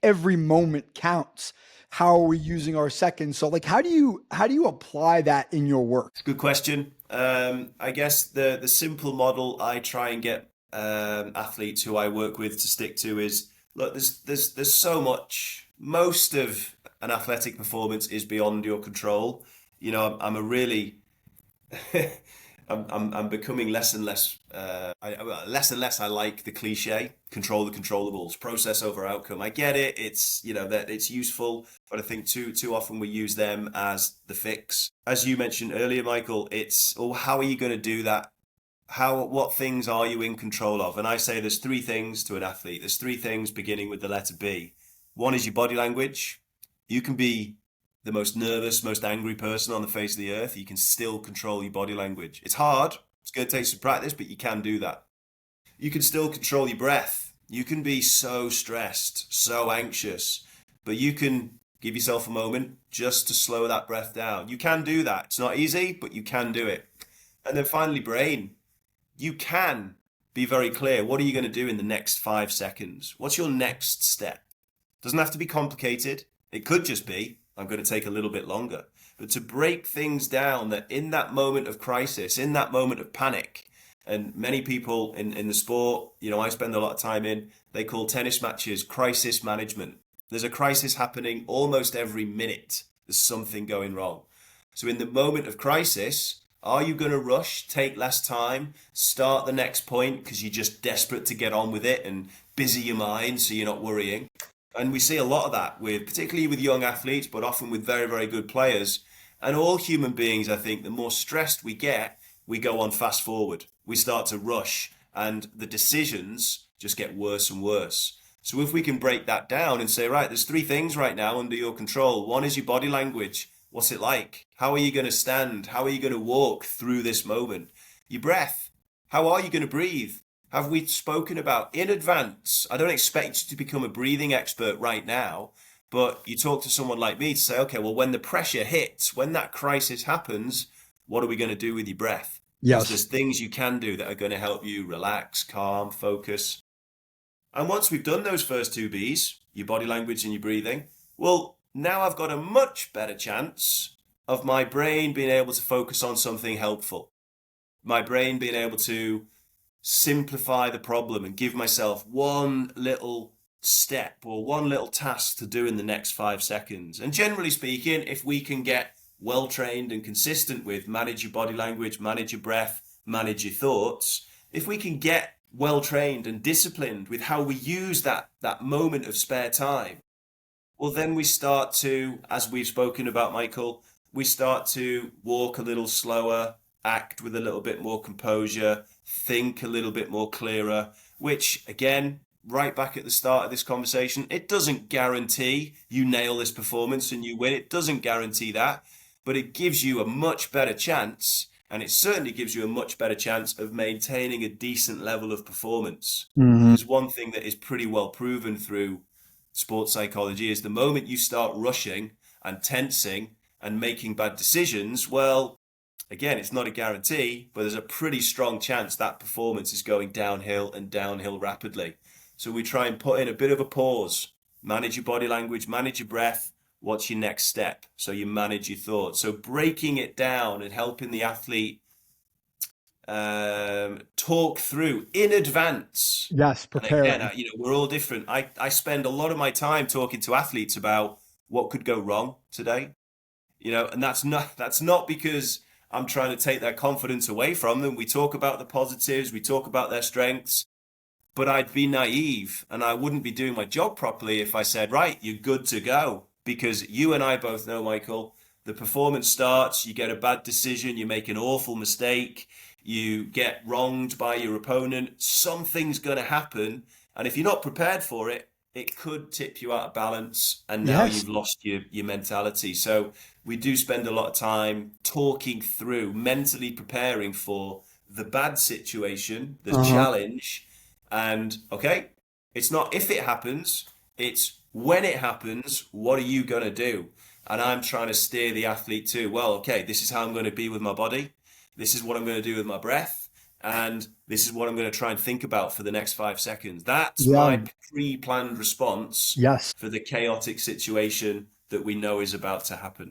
every moment counts. How are we using our seconds? So like how do you apply that in your work? It's a good question. I guess the simple model I try and get athletes who I work with to stick to is, look, there's so much. Most of an athletic performance is beyond your control. I'm a really I'm becoming less and less less and less I like the cliche, control the controllables, process over outcome. I get it. It's, that it's useful, but I think too often we use them as the fix. As you mentioned earlier, Michael, it's, oh, how are you going to do that? What things are you in control of? And I say there's three things to an athlete. There's three things beginning with the letter B. One is your body language. You can be the most nervous, most angry person on the face of the earth. You can still control your body language. It's hard. It's going to take some practice, but you can do that. You can still control your breath. You can be so stressed, so anxious, but you can give yourself a moment just to slow that breath down. You can do that. It's not easy, but you can do it. And then finally, brain. You can be very clear. What are you going to do in the next 5 seconds? What's your next step? Doesn't have to be complicated. It could just be, I'm going to take a little bit longer. But to break things down, that in that moment of crisis, in that moment of panic, and many people in the sport, I spend a lot of time in, they call tennis matches crisis management. There's a crisis happening almost every minute. There's something going wrong. So in the moment of crisis, are you going to rush, take less time, start the next point because you're just desperate to get on with it and busy your mind so you're not worrying? And we see a lot of that particularly with young athletes, but often with very, very good players. And all human beings, I think, the more stressed we get, we go on fast forward. We start to rush and the decisions just get worse and worse. So if we can break that down and say, right, there's three things right now under your control. One is your body language. What's it like? How are you going to stand? How are you going to walk through this moment? Your breath. How are you going to breathe? Have we spoken about in advance? I don't expect you to become a breathing expert right now, but you talk to someone like me to say, okay, well, when the pressure hits, when that crisis happens, what are we going to do with your breath? Because Yes. there's things you can do that are going to help you relax, calm, focus. And once we've done those first two B's, your body language and your breathing, well, now I've got a much better chance of my brain being able to focus on something helpful. My brain being able to simplify the problem and give myself one little step or one little task to do in the next 5 seconds. And generally speaking, if we can get well trained and consistent with manage your body language, manage your breath, manage your thoughts, if we can get well trained and disciplined with how we use that moment of spare time, well, then we start to, as we've spoken about, Michael, we start to walk a little slower, act with a little bit more composure, think a little bit more clearer, which, again, right back at the start of this conversation, it doesn't guarantee you nail this performance and you win. It doesn't guarantee that, but it gives you a much better chance. And it certainly gives you a much better chance of maintaining a decent level of performance. Hmm. Because one thing that is pretty well proven through sports psychology is the moment you start rushing and tensing and making bad decisions, well, again, it's not a guarantee, but there's a pretty strong chance that performance is going downhill and downhill rapidly. So we try and put in a bit of a pause, manage your body language, manage your breath. What's your next step? So you manage your thoughts. So breaking it down and helping the athlete talk through in advance. Yes, And again, preparing. we're all different. I spend a lot of my time talking to athletes about what could go wrong today. And that's not because I'm trying to take their confidence away from them. We talk about the positives, we talk about their strengths, but I'd be naive and I wouldn't be doing my job properly if I said, right, you're good to go. Because you and I both know, Michael, the performance starts, you get a bad decision, you make an awful mistake, you get wronged by your opponent, something's going to happen. And if you're not prepared for it, it could tip you out of balance. And now Yes. you've lost your mentality. So we do spend a lot of time talking through, mentally preparing for the bad situation, the Uh-huh. challenge. And okay, it's not if it happens, it's when it happens, what are you going to do? And I'm trying to steer the athlete to, well, okay, this is how I'm going to be with my body. This is what I'm going to do with my breath. and this is what I'm going to try and think about for the next 5 seconds. That's Yeah. my pre-planned response Yes. for the chaotic situation that we know is about to happen.